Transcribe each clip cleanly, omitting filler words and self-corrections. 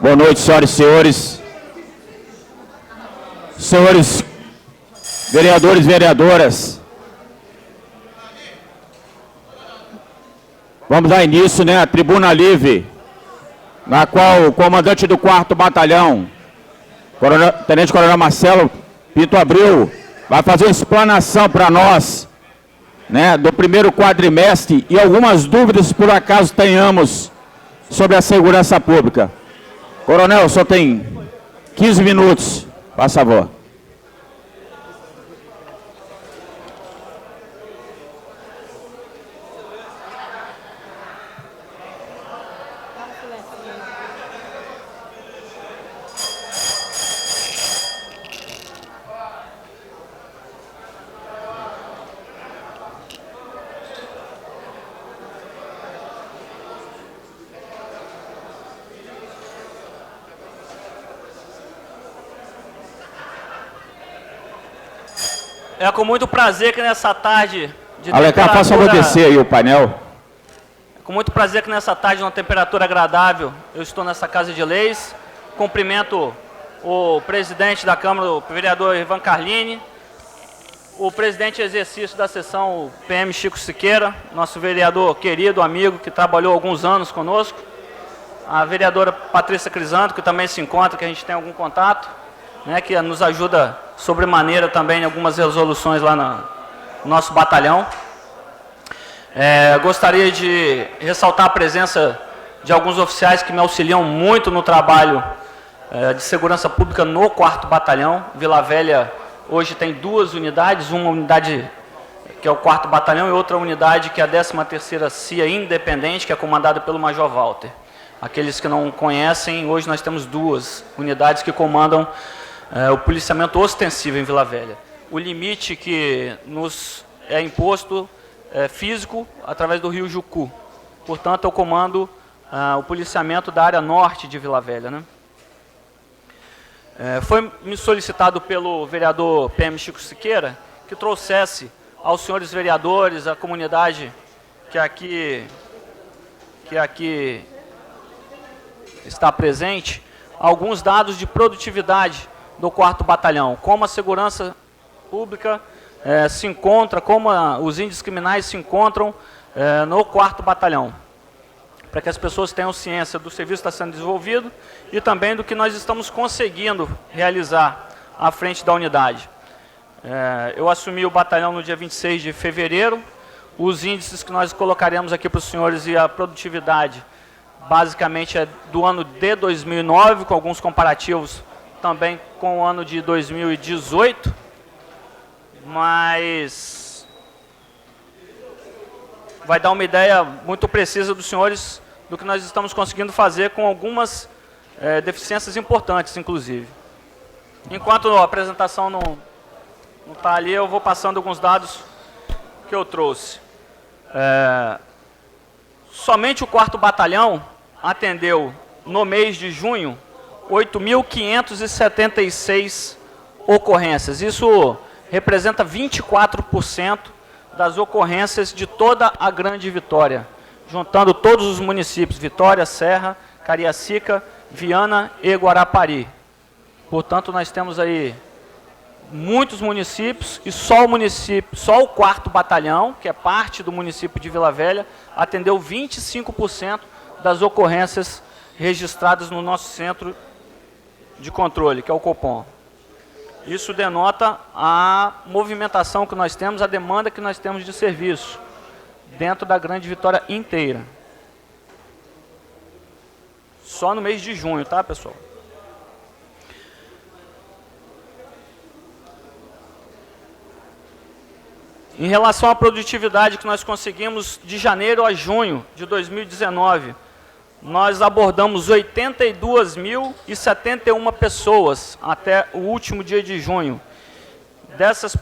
Boa noite, senhoras e senhores. Senhores vereadores e vereadoras. Vamos dar início, à tribuna livre, na qual o comandante do 4º Batalhão, Tenente Coronel Marcelo Pinto Abreu, vai fazer uma explanação para nós, do primeiro quadrimestre e algumas dúvidas, por acaso tenhamos, sobre a segurança pública. Coronel, só tem 15 minutos, por favor. É com muito prazer que nessa tarde de Alencar, faça acontecer aí o painel. É com muito prazer que nessa tarde, numa temperatura agradável, eu estou nessa Casa de Leis. Cumprimento o presidente da Câmara, o vereador Ivan Carlini, o presidente em exercício da sessão, o PM Chico Siqueira, nosso vereador querido, amigo, que trabalhou alguns anos conosco, a vereadora Patrícia Crisanto, que também se encontra, que a gente tem algum contato, que nos ajuda sobremaneira também em algumas resoluções lá no nosso batalhão. Gostaria de ressaltar a presença de alguns oficiais que me auxiliam muito no trabalho de segurança pública no 4º Batalhão. Vila Velha hoje tem 2 unidades, uma unidade que é o 4º Batalhão e outra unidade que é a 13ª CIA Independente, que é comandada pelo Major Walter. Aqueles que não conhecem, hoje nós temos 2 unidades que comandam o policiamento ostensivo em Vila Velha. O limite que nos é imposto é físico através do rio Jucu. Portanto, eu comando o policiamento da área norte de Vila Velha. Foi me solicitado pelo vereador PM Chico Siqueira que trouxesse aos senhores vereadores, à comunidade que aqui está presente, alguns dados de produtividade do 4º Batalhão, como a segurança pública se encontra, como os índices criminais se encontram no 4º Batalhão, para que as pessoas tenham ciência do serviço que está sendo desenvolvido e também do que nós estamos conseguindo realizar à frente da unidade. Eu assumi o batalhão no dia 26 de fevereiro, os índices que nós colocaremos aqui para os senhores e a produtividade, basicamente é do ano de 2009, com alguns comparativos também com o ano de 2018, mas vai dar uma ideia muito precisa dos senhores do que nós estamos conseguindo fazer com algumas deficiências importantes, inclusive. Enquanto a apresentação não está ali, eu vou passando alguns dados que eu trouxe. Somente o 4º Batalhão atendeu, no mês de junho, 8.576 ocorrências. Isso representa 24% das ocorrências de toda a Grande Vitória, juntando todos os municípios, Vitória, Serra, Cariacica, Viana e Guarapari. Portanto, nós temos aí muitos municípios e só o 4º Batalhão, que é parte do município de Vila Velha, atendeu 25% das ocorrências registradas no nosso centro de controle, que é o Copom. Isso denota a movimentação que nós temos, a demanda que nós temos de serviço dentro da Grande Vitória inteira. Só no mês de junho, tá, pessoal? Em relação à produtividade que nós conseguimos de janeiro a junho de 2019, nós abordamos 82.071 pessoas até o último dia de junho. Dessas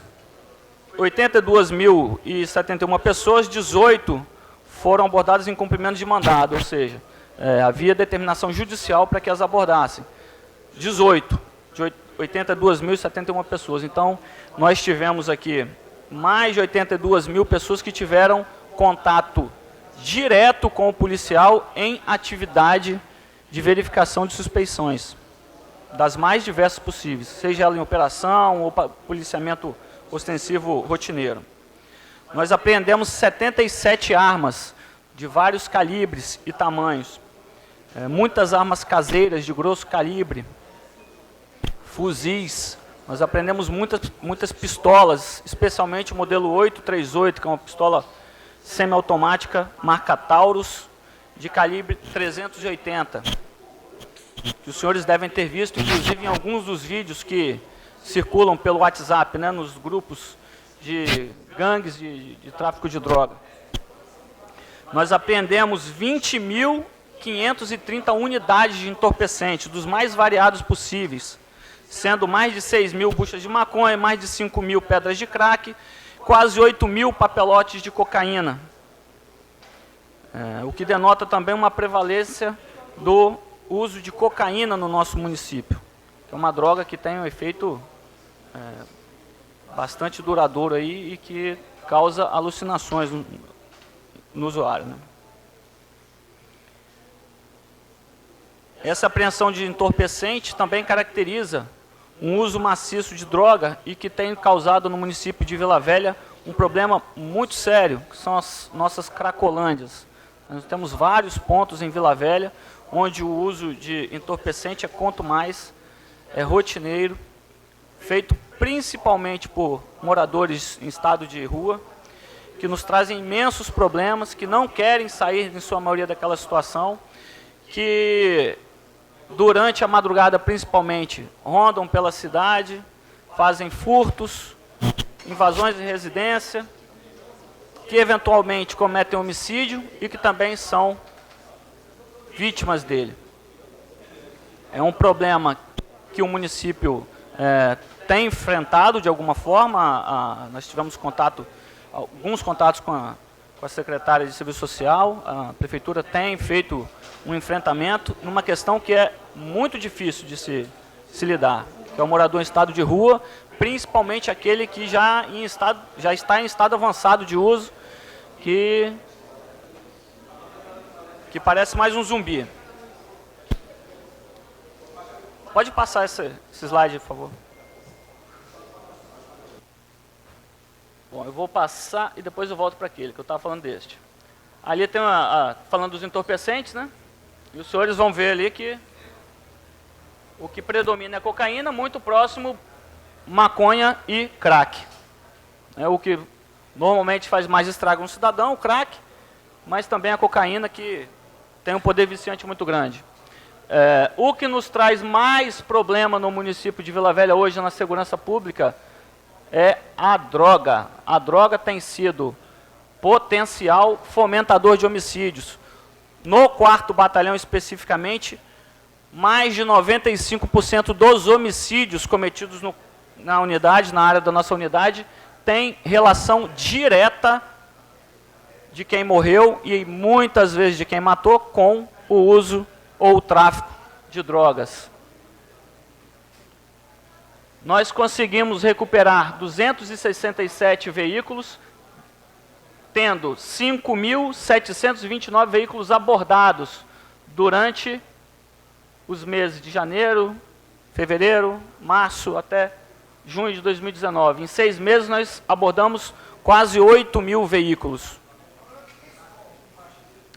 82.071 pessoas, 18 foram abordadas em cumprimento de mandado, ou seja, havia determinação judicial para que as abordassem. 18 de 82.071 pessoas. Então, nós tivemos aqui mais de 82.000 pessoas que tiveram contato direto com o policial em atividade de verificação de suspeições, das mais diversas possíveis, seja ela em operação ou policiamento ostensivo rotineiro. Nós apreendemos 77 armas de vários calibres e tamanhos, muitas armas caseiras de grosso calibre, fuzis. Nós apreendemos muitas pistolas, especialmente o modelo 838, que é uma pistola semiautomática marca Taurus, de calibre 380, que os senhores devem ter visto, inclusive em alguns dos vídeos que circulam pelo WhatsApp, né, nos grupos de gangues de tráfico de droga. Nós apreendemos 20.530 unidades de entorpecentes, dos mais variados possíveis, sendo mais de 6.000 buchas de maconha, mais de 5.000 pedras de crack, quase 8.000 papelotes de cocaína. O que denota também uma prevalência do uso de cocaína no nosso município, que é uma droga que tem um efeito bastante duradouro aí e que causa alucinações no usuário, né? Essa apreensão de entorpecente também caracteriza um uso maciço de droga e que tem causado no município de Vila Velha um problema muito sério, que são as nossas cracolândias. Nós temos vários pontos em Vila Velha onde o uso de entorpecente é quanto mais rotineiro, feito principalmente por moradores em estado de rua, que nos trazem imensos problemas, que não querem sair, em sua maioria, daquela situação, que durante a madrugada, principalmente, rondam pela cidade, fazem furtos, invasões de residência, que eventualmente cometem homicídio e que também são vítimas dele. É um problema que o município tem enfrentado de alguma forma. Nós tivemos alguns contatos com a secretária de Serviço Social. A prefeitura tem feito um enfrentamento numa questão que é muito difícil de se lidar, que é o morador em estado de rua, principalmente aquele que já está em estado avançado de uso, que parece mais um zumbi. Pode passar esse slide, por favor. Bom, eu vou passar e depois eu volto para aquele, que eu estava falando deste. Ali tem falando dos entorpecentes, né? E os senhores vão ver ali que o que predomina é cocaína, muito próximo maconha e crack. O que normalmente faz mais estrago no cidadão, o crack, mas também a cocaína, que tem um poder viciante muito grande. O que nos traz mais problema no município de Vila Velha hoje na segurança pública é a droga. A droga tem sido potencial fomentador de homicídios. No 4º Batalhão especificamente, mais de 95% dos homicídios cometidos na unidade, na área da nossa unidade, tem relação direta de quem morreu e muitas vezes de quem matou com o uso ou o tráfico de drogas. Nós conseguimos recuperar 267 veículos, tendo 5.729 veículos abordados durante os meses de janeiro, fevereiro, março até junho de 2019. Em 6 meses nós abordamos quase 8.000 veículos.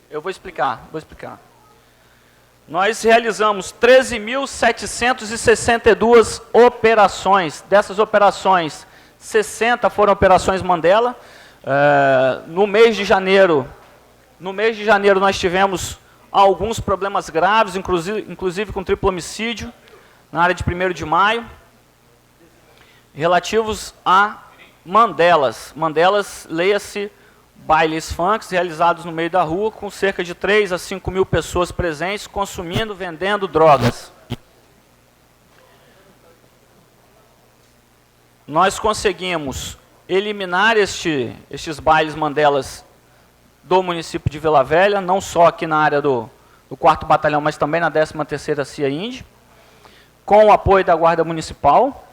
Eu vou explicar. Nós realizamos 13.762 operações. Dessas operações, 60 foram operações Mandela. No mês de janeiro nós tivemos alguns problemas graves, inclusive com triplo homicídio, na área de 1º de maio, relativos a Mandelas. Mandelas, leia-se, bailes funks realizados no meio da rua, com cerca de 3 a 5 mil pessoas presentes, consumindo, vendendo drogas. Nós conseguimos eliminar estes bailes Mandelas do município de Vila Velha, não só aqui na área do 4º Batalhão, mas também na 13ª CIA Índia, com o apoio da Guarda Municipal,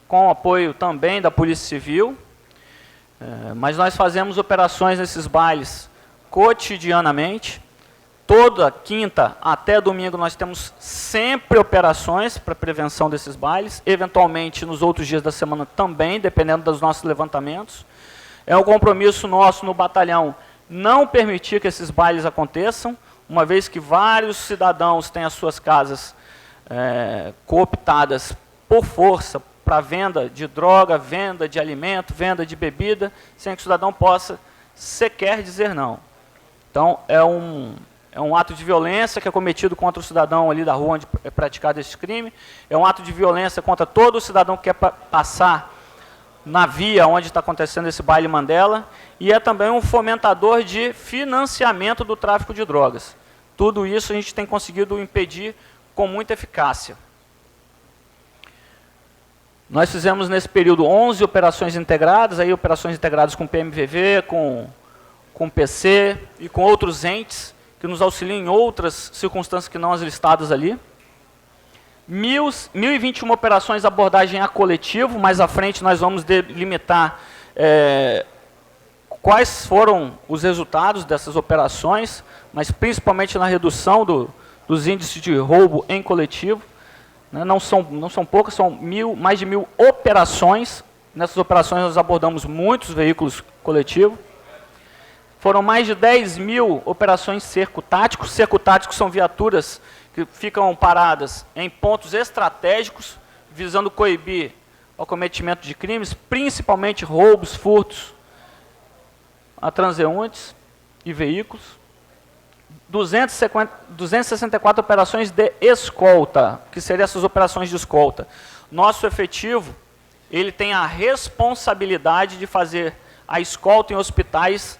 com o apoio também da Polícia Civil. Mas nós fazemos operações nesses bailes cotidianamente, Toda quinta até domingo nós temos sempre operações para prevenção desses bailes, eventualmente nos outros dias da semana também, dependendo dos nossos levantamentos. É um compromisso nosso no batalhão não permitir que esses bailes aconteçam, uma vez que vários cidadãos têm as suas casas cooptadas por força para venda de droga, venda de alimento, venda de bebida, sem que o cidadão possa sequer dizer não. Então, é um ato de violência que é cometido contra o cidadão ali da rua onde é praticado esse crime, é um ato de violência contra todo cidadão que quer passar na via onde está acontecendo esse baile Mandela, e é também um fomentador de financiamento do tráfico de drogas. Tudo isso a gente tem conseguido impedir com muita eficácia. Nós fizemos nesse período 11 operações integradas, aí operações integradas com PMVV, com PC e com outros entes que nos auxiliam em outras circunstâncias que não as listadas ali. 1.021 operações de abordagem a coletivo, mais à frente nós vamos delimitar quais foram os resultados dessas operações, mas principalmente na redução dos índices de roubo em coletivo. Né, não são poucas, são mais de 1.000 operações. Nessas operações nós abordamos muitos veículos coletivos. Foram mais de 10.000 operações cerco tático. Cerco tático são viaturas que ficam paradas em pontos estratégicos, visando coibir o cometimento de crimes, principalmente roubos, furtos a transeuntes e veículos. 264 operações de escolta, que seriam essas operações de escolta. Nosso efetivo, ele tem a responsabilidade de fazer a escolta em hospitais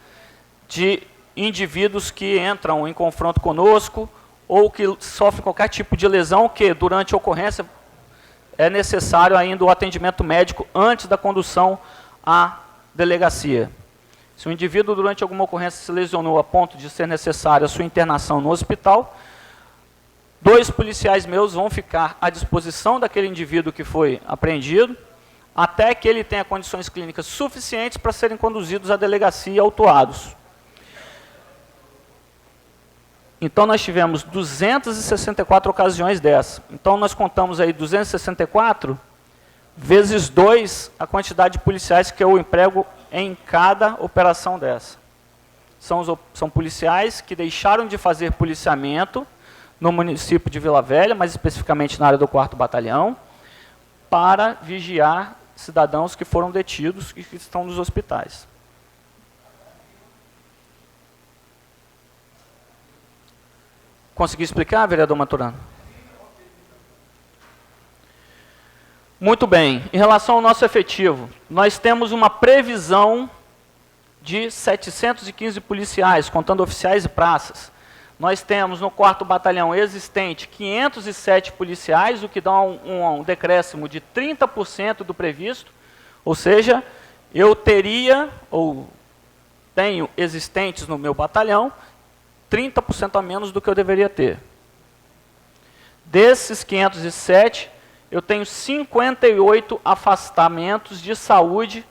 de indivíduos que entram em confronto conosco ou que sofrem qualquer tipo de lesão que, durante a ocorrência, é necessário ainda o atendimento médico antes da condução à delegacia. Se o indivíduo, durante alguma ocorrência, se lesionou a ponto de ser necessária a sua internação no hospital, 2 policiais meus vão ficar à disposição daquele indivíduo que foi apreendido, até que ele tenha condições clínicas suficientes para serem conduzidos à delegacia e autuados. Então, nós tivemos 264 ocasiões dessa. Então, nós contamos aí 264 vezes 2 a quantidade de policiais que eu emprego em cada operação dessa. São policiais que deixaram de fazer policiamento no município de Vila Velha, mais especificamente na área do 4º Batalhão, para vigiar cidadãos que foram detidos e que estão nos hospitais. Consegui explicar, vereador Maturano? Muito bem. Em relação ao nosso efetivo, nós temos uma previsão de 715 policiais, contando oficiais e praças. Nós temos no 4º Batalhão existente 507 policiais, o que dá um decréscimo de 30% do previsto, ou seja, eu teria, ou tenho existentes no meu batalhão, 30% a menos do que eu deveria ter. Desses 507, eu tenho 58 afastamentos de saúde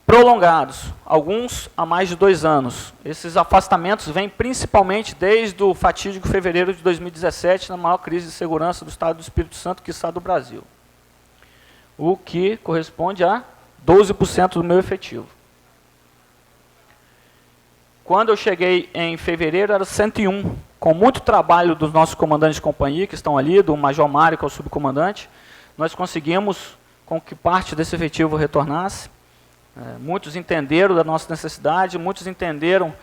prolongados, alguns há mais de 2 anos. Esses afastamentos vêm principalmente desde o fatídico fevereiro de 2017, na maior crise de segurança do Estado do Espírito Santo, que está do Brasil. O que corresponde a 12% do meu efetivo. Quando eu cheguei em fevereiro, era 101. Com muito trabalho dos nossos comandantes de companhia, que estão ali, do Major Mário, que é o subcomandante, nós conseguimos com que parte desse efetivo retornasse. Muitos entenderam da nossa necessidade, muitos entenderam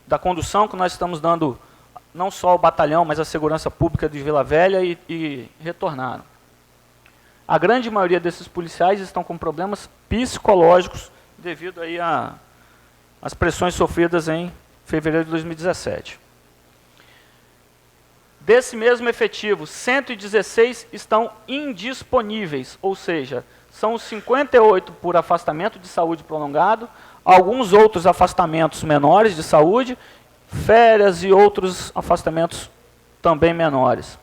da condução que nós estamos dando, não só ao batalhão, mas à segurança pública de Vila Velha, e retornaram. A grande maioria desses policiais estão com problemas psicológicos devido aí às pressões sofridas em fevereiro de 2017. Desse mesmo efetivo, 116 estão indisponíveis, ou seja, são 58 por afastamento de saúde prolongado, alguns outros afastamentos menores de saúde, férias e outros afastamentos também menores.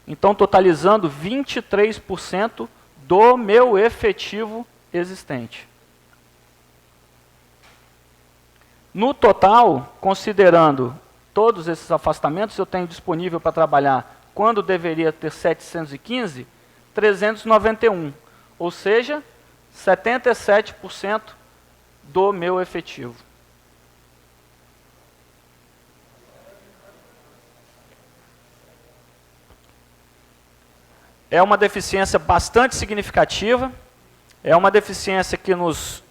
Então, totalizando 23% do meu efetivo existente. No total, considerando todos esses afastamentos, eu tenho disponível para trabalhar, quando deveria ter 715, 391, ou seja, 77% do meu efetivo. É uma deficiência bastante significativa, é uma deficiência que nos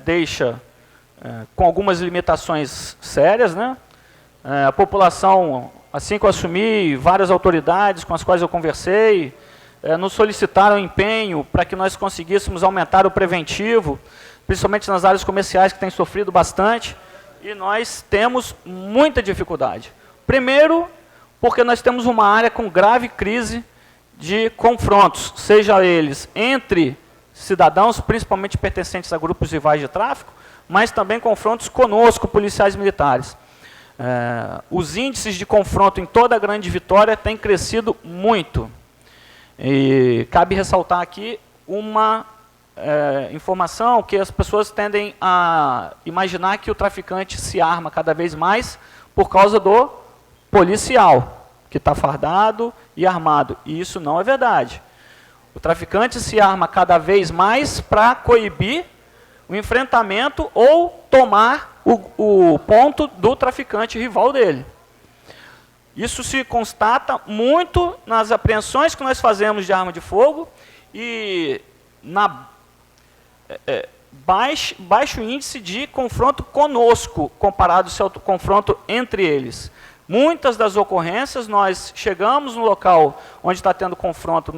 deixa com algumas limitações sérias, né? A população, assim que eu assumi, várias autoridades com as quais eu conversei, nos solicitaram empenho para que nós conseguíssemos aumentar o preventivo, principalmente nas áreas comerciais que têm sofrido bastante, e nós temos muita dificuldade. Primeiro, porque nós temos uma área com grave crise de confrontos, seja eles entre cidadãos, principalmente pertencentes a grupos rivais de tráfico, mas também confrontos conosco, policiais militares. Os índices de confronto em toda a Grande Vitória têm crescido muito. E cabe ressaltar aqui uma informação que as pessoas tendem a imaginar que o traficante se arma cada vez mais por causa do policial, que está fardado e armado. E isso não é verdade. O traficante se arma cada vez mais para coibir o enfrentamento ou tomar o ponto do traficante rival dele. Isso se constata muito nas apreensões que nós fazemos de arma de fogo e na baixo índice de confronto conosco, comparado ao confronto entre eles. Muitas das ocorrências, nós chegamos no local onde está tendo confronto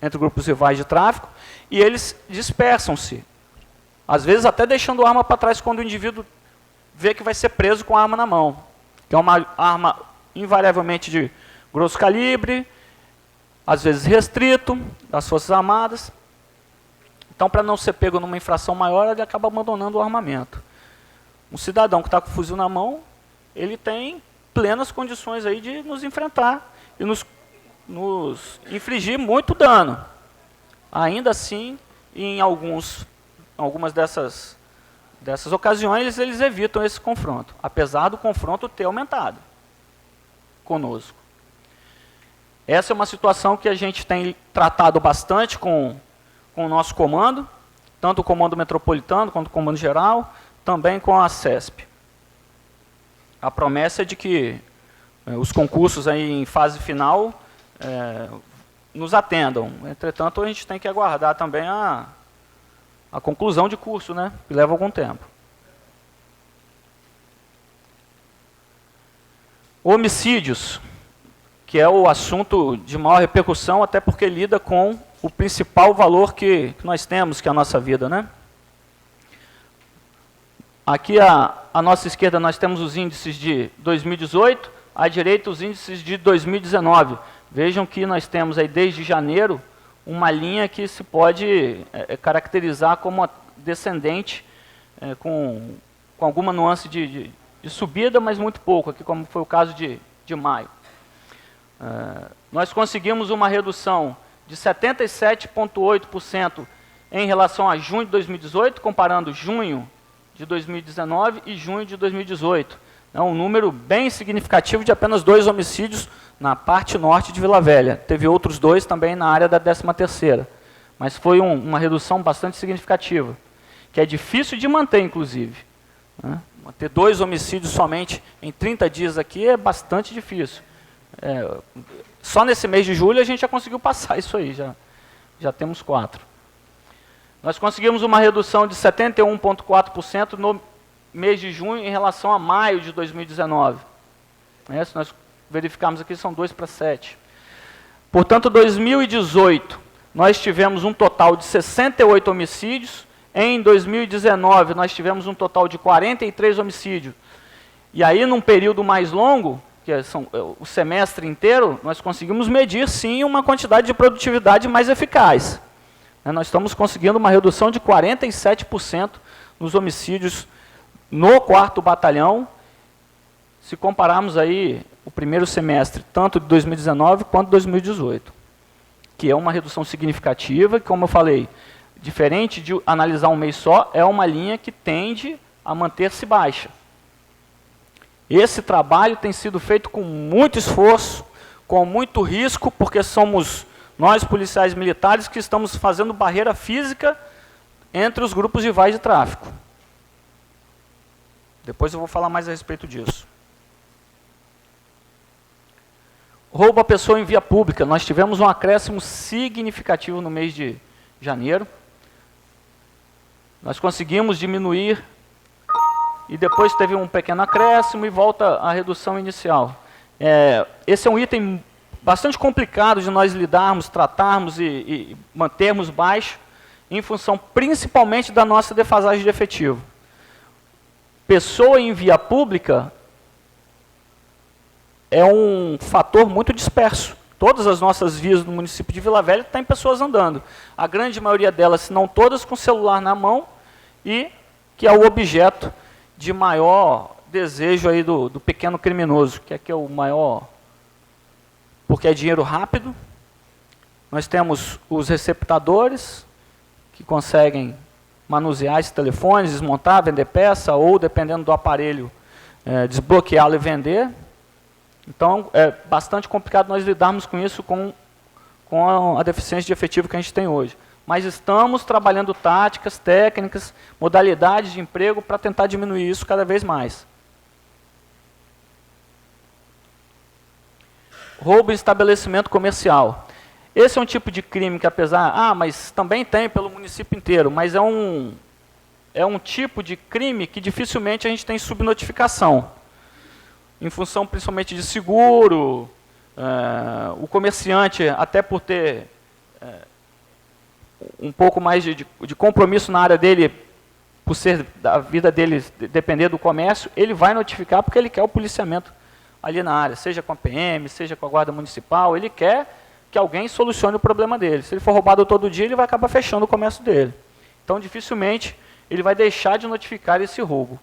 entre grupos rivais de tráfico e eles dispersam-se. Às vezes até deixando a arma para trás quando o indivíduo vê que vai ser preso com a arma na mão. Que é uma arma invariavelmente de grosso calibre, às vezes restrito, das Forças Armadas. Então, para não ser pego numa infração maior, ele acaba abandonando o armamento. Um cidadão que está com o fuzil na mão, ele tem plenas condições aí de nos enfrentar e nos infligir muito dano. Ainda assim, em algumas dessas ocasiões, eles evitam esse confronto, apesar do confronto ter aumentado conosco. Essa é uma situação que a gente tem tratado bastante com o nosso comando, tanto o comando metropolitano quanto o comando geral, também com a CESP. A promessa é de que os concursos aí em fase final nos atendam. Entretanto, a gente tem que aguardar também a conclusão de curso, né, que leva algum tempo. Homicídios, que é o assunto de maior repercussão, até porque lida com o principal valor que nós temos, que é a nossa vida, né? Aqui à nossa esquerda nós temos os índices de 2018, à direita os índices de 2019. Vejam que nós temos aí desde janeiro uma linha que se pode caracterizar como descendente, com alguma nuance de subida, mas muito pouco, aqui como foi o caso de maio. Nós conseguimos uma redução de 77,8% em relação a junho de 2018, comparando junho de 2019 e junho de 2018. É um número bem significativo de apenas 2 homicídios na parte norte de Vila Velha. Teve outros 2 também na área da 13ª. Mas foi uma redução bastante significativa, que é difícil de manter, inclusive. Né? Ter 2 homicídios somente em 30 dias aqui é bastante difícil. Só nesse mês de julho a gente já conseguiu passar isso aí, já temos 4. Nós conseguimos uma redução de 71,4% no mês de junho em relação a maio de 2019. Se nós verificarmos aqui, são 2 para 7. Portanto, 2018, nós tivemos um total de 68 homicídios. Em 2019, nós tivemos um total de 43 homicídios. E aí, num período mais longo, que são o semestre inteiro, nós conseguimos medir, sim, uma quantidade de produtividade mais eficaz. Nós estamos conseguindo uma redução de 47% nos homicídios no 4º Batalhão, se compararmos aí o primeiro semestre, tanto de 2019 quanto de 2018, que é uma redução significativa, que, como eu falei, diferente de analisar um mês só, é uma linha que tende a manter-se baixa. Esse trabalho tem sido feito com muito esforço, com muito risco, porque somos nós, policiais militares, que estamos fazendo barreira física entre os grupos rivais de tráfico. Depois eu vou falar mais a respeito disso. Roubo à pessoa em via pública. Nós tivemos um acréscimo significativo no mês de janeiro. Nós conseguimos diminuir e depois teve um pequeno acréscimo e volta à redução inicial. Esse é um item bastante complicado de nós lidarmos, tratarmos e mantermos baixo, em função principalmente da nossa defasagem de efetivo. Pessoa em via pública é um fator muito disperso. Todas as nossas vias no município de Vila Velha têm pessoas andando. A grande maioria delas, se não todas, com o celular na mão, e que é o objeto de maior desejo aí do pequeno criminoso, que é o maior, porque é dinheiro rápido. Nós temos os receptadores, que conseguem manusear esses telefones, desmontar, vender peça, ou, dependendo do aparelho, desbloqueá-lo e vender. Então, é bastante complicado nós lidarmos com isso, com a deficiência de efetivo que a gente tem hoje. Mas estamos trabalhando táticas, técnicas, modalidades de emprego para tentar diminuir isso cada vez mais. Roubo em estabelecimento comercial. Esse é um tipo de crime que, apesar... mas também tem pelo município inteiro, mas é um tipo de crime que dificilmente a gente tem subnotificação. Em função principalmente de seguro, o comerciante, até por ter um pouco mais de compromisso na área dele, por ser da vida dele depender do comércio, ele vai notificar porque ele quer o policiamento ali na área, seja com a PM, seja com a Guarda Municipal, ele quer que alguém solucione o problema dele. Se ele for roubado todo dia, ele vai acabar fechando o comércio dele. Então, dificilmente, ele vai deixar de notificar esse roubo.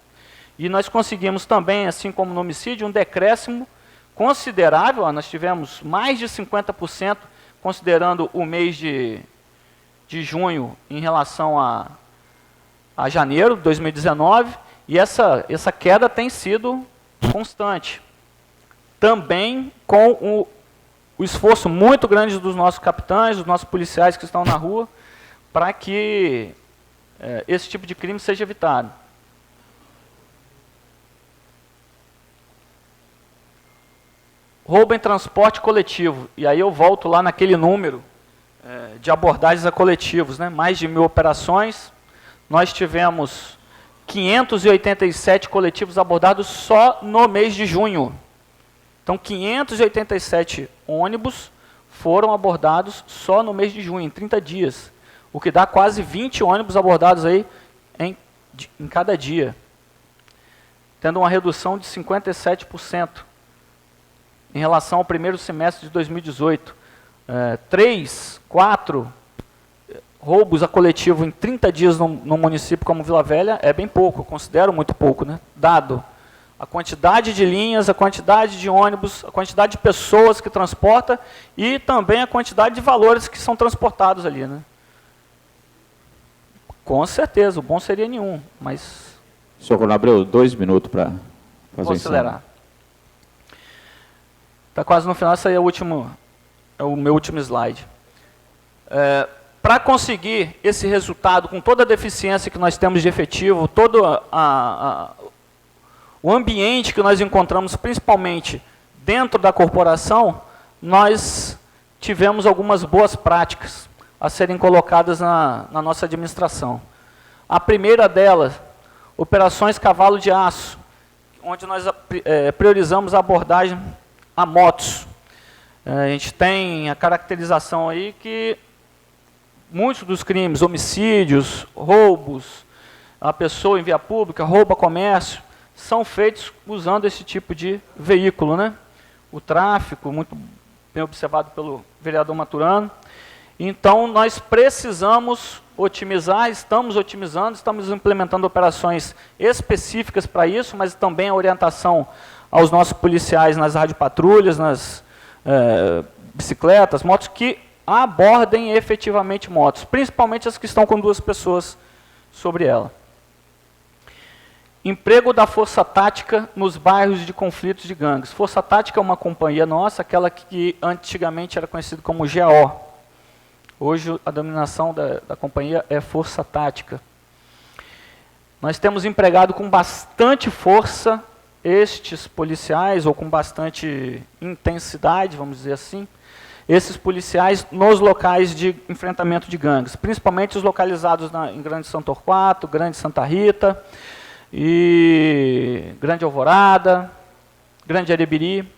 E nós conseguimos também, assim como no homicídio, um decréscimo considerável. Nós tivemos mais de 50%, considerando o mês de junho em relação a janeiro de 2019, e essa queda tem sido constante. Também com o esforço muito grande dos nossos capitães, dos nossos policiais que estão na rua, para que esse tipo de crime seja evitado. Roubo em transporte coletivo. E aí eu volto lá naquele número de abordagens a coletivos, né? Mais de 1000 operações. Nós tivemos 587 coletivos abordados só no mês de junho. Então, 587 ônibus foram abordados só no mês de junho, em 30 dias. O que dá quase 20 ônibus abordados aí em cada dia. Tendo uma redução de 57% em relação ao primeiro semestre de 2018. 4 roubos a coletivo em 30 dias no município como Vila Velha é bem pouco, eu considero muito pouco, né? Dado a quantidade de linhas, a quantidade de ônibus, a quantidade de pessoas que transporta e também a quantidade de valores que são transportados ali, né? Com certeza, o bom seria nenhum, mas... Senhor Coronel Abreu, 2 minutos para fazer vou acelerar. Está quase no final, esse aí é o meu último slide. Para conseguir esse resultado, com toda a deficiência que nós temos de efetivo, todo o ambiente que nós encontramos, principalmente dentro da corporação, nós tivemos algumas boas práticas a serem colocadas na nossa administração. A primeira delas, operações cavalo de aço, onde nós priorizamos a abordagem a motos. A gente tem a caracterização aí que muitos dos crimes, homicídios, roubos, a pessoa em via pública, roubo a comércio, são feitos usando esse tipo de veículo, né? O tráfico, muito bem observado pelo vereador Maturano. Então, nós precisamos otimizar, estamos otimizando, estamos implementando operações específicas para isso, mas também a orientação aos nossos policiais nas radiopatrulhas, nas bicicletas, motos, que abordem efetivamente motos, principalmente as que estão com 2 pessoas sobre ela. Emprego da Força Tática nos bairros de conflitos de gangues. Força Tática é uma companhia nossa, aquela que antigamente era conhecida como GAO. Hoje a denominação da companhia é Força Tática. Nós temos empregado com bastante força estes policiais, ou com bastante intensidade, vamos dizer assim, esses policiais nos locais de enfrentamento de gangues, principalmente os localizados em Grande São Torquato, Grande Santa Rita, e Grande Alvorada, Grande Arebiri.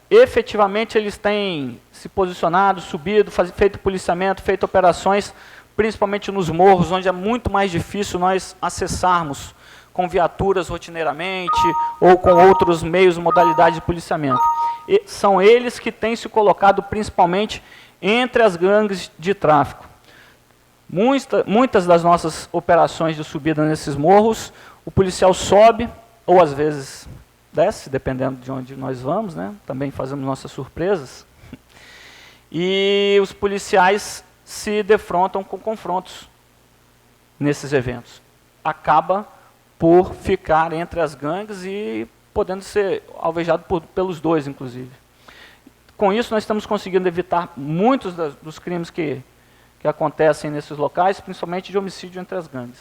Efetivamente eles têm se posicionado, subido, feito policiamento, feito operações, principalmente nos morros, onde é muito mais difícil nós acessarmos com viaturas rotineiramente ou com outros meios, modalidades de policiamento. E são eles que têm se colocado principalmente entre as gangues de tráfico. Muitas das nossas operações de subida nesses morros, o policial sobe, ou às vezes desce, dependendo de onde nós vamos, né? Também fazemos nossas surpresas. E os policiais se defrontam com confrontos nesses eventos. Acaba por ficar entre as gangues e podendo ser alvejado pelos dois, inclusive. Com isso, nós estamos conseguindo evitar muitos dos crimes que acontecem nesses locais, principalmente de homicídio entre as gangues.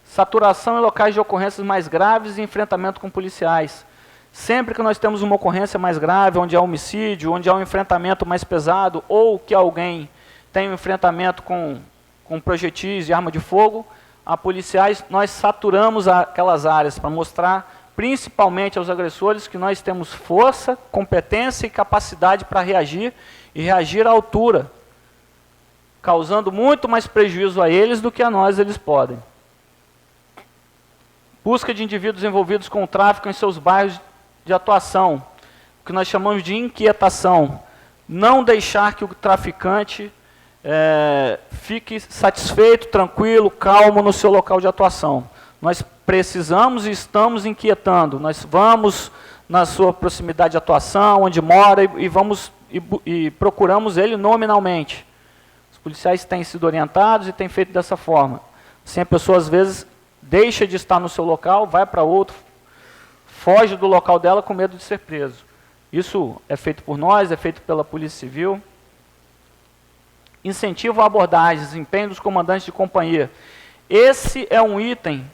Saturação em locais de ocorrências mais graves e enfrentamento com policiais. Sempre que nós temos uma ocorrência mais grave, onde há homicídio, onde há um enfrentamento mais pesado, ou que alguém tem um enfrentamento com projetis e arma de fogo, a policiais, nós saturamos aquelas áreas para mostrar, principalmente aos agressores, que nós temos força, competência e capacidade para reagir, e reagir à altura, causando muito mais prejuízo a eles do que a nós eles podem. Busca de indivíduos envolvidos com o tráfico em seus bairros de atuação, o que nós chamamos de inquietação. Não deixar que o traficante fique satisfeito, tranquilo, calmo no seu local de atuação. Nós precisamos e estamos inquietando. Nós vamos na sua proximidade de atuação, onde mora, e procuramos ele nominalmente. Os policiais têm sido orientados e têm feito dessa forma. Assim, a pessoa, às vezes, deixa de estar no seu local, vai para outro, foge do local dela com medo de ser preso. Isso é feito por nós, é feito pela Polícia Civil. Incentivo à abordagem, desempenho dos comandantes de companhia. Esse é um item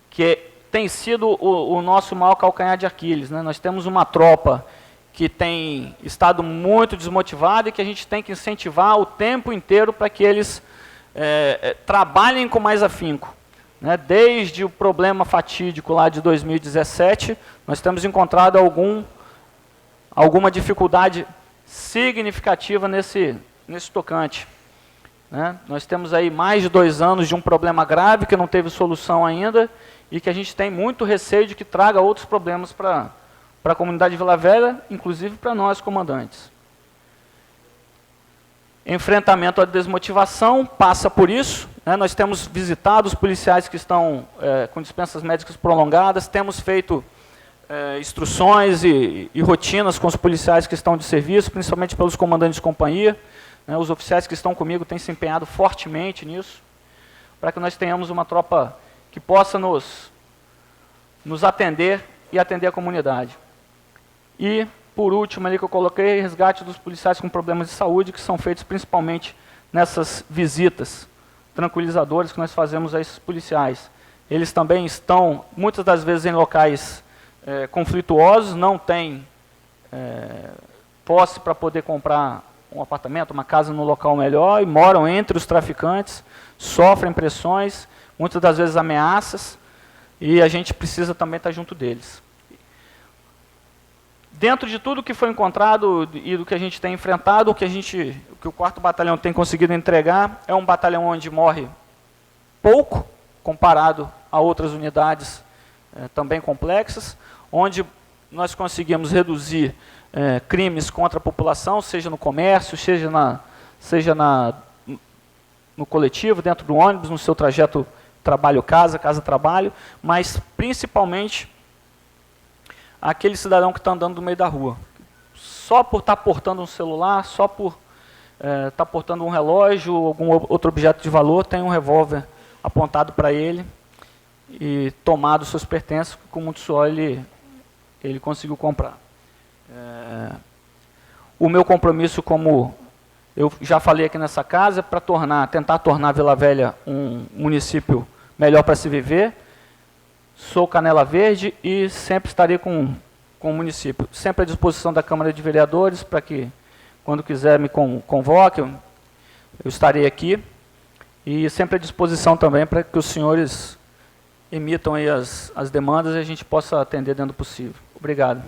que tem sido o nosso maior calcanhar de Aquiles, né? Nós temos uma tropa que tem estado muito desmotivada e que a gente tem que incentivar o tempo inteiro para que eles trabalhem com mais afinco. Né? Desde o problema fatídico lá de 2017, nós temos encontrado alguma dificuldade significativa nesse tocante. Né? Nós temos aí mais de 2 anos de um problema grave que não teve solução ainda e que a gente tem muito receio de que traga outros problemas para a comunidade de Vila Velha, inclusive para nós, comandantes. Enfrentamento à desmotivação passa por isso. Né? Nós temos visitado os policiais que estão com dispensas médicas prolongadas, temos feito instruções e rotinas com os policiais que estão de serviço, principalmente pelos comandantes de companhia. Né? Os oficiais que estão comigo têm se empenhado fortemente nisso, para que nós tenhamos uma tropa que possa nos atender e atender a comunidade. E, por último, ali que eu coloquei, resgate dos policiais com problemas de saúde, que são feitos principalmente nessas visitas tranquilizadoras que nós fazemos a esses policiais. Eles também estão, muitas das vezes, em locais conflituosos, não têm posse para poder comprar um apartamento, uma casa no local melhor, e moram entre os traficantes, sofrem pressões, muitas das vezes ameaças, e a gente precisa também estar junto deles. Dentro de tudo que foi encontrado e do que a gente tem enfrentado, o que o 4º Batalhão tem conseguido entregar é um batalhão onde morre pouco, comparado a outras unidades também complexas, onde nós conseguimos reduzir crimes contra a população, seja no comércio, seja no coletivo, dentro do ônibus, no seu trajeto trabalho-casa, casa-trabalho, mas principalmente aquele cidadão que está andando no meio da rua. Só por estar portando um celular, só por estar portando um relógio ou algum outro objeto de valor, tem um revólver apontado para ele e tomado seus pertences, com muito suor ele conseguiu comprar. O meu compromisso, como eu já falei aqui nessa casa, é para tentar tornar Vila Velha um município melhor para se viver. Sou Canela Verde e sempre estarei com o município. Sempre à disposição da Câmara de Vereadores, para que, quando quiser, me convoque, eu estarei aqui. E sempre à disposição também para que os senhores emitam aí as demandas e a gente possa atender dentro do possível. Obrigado.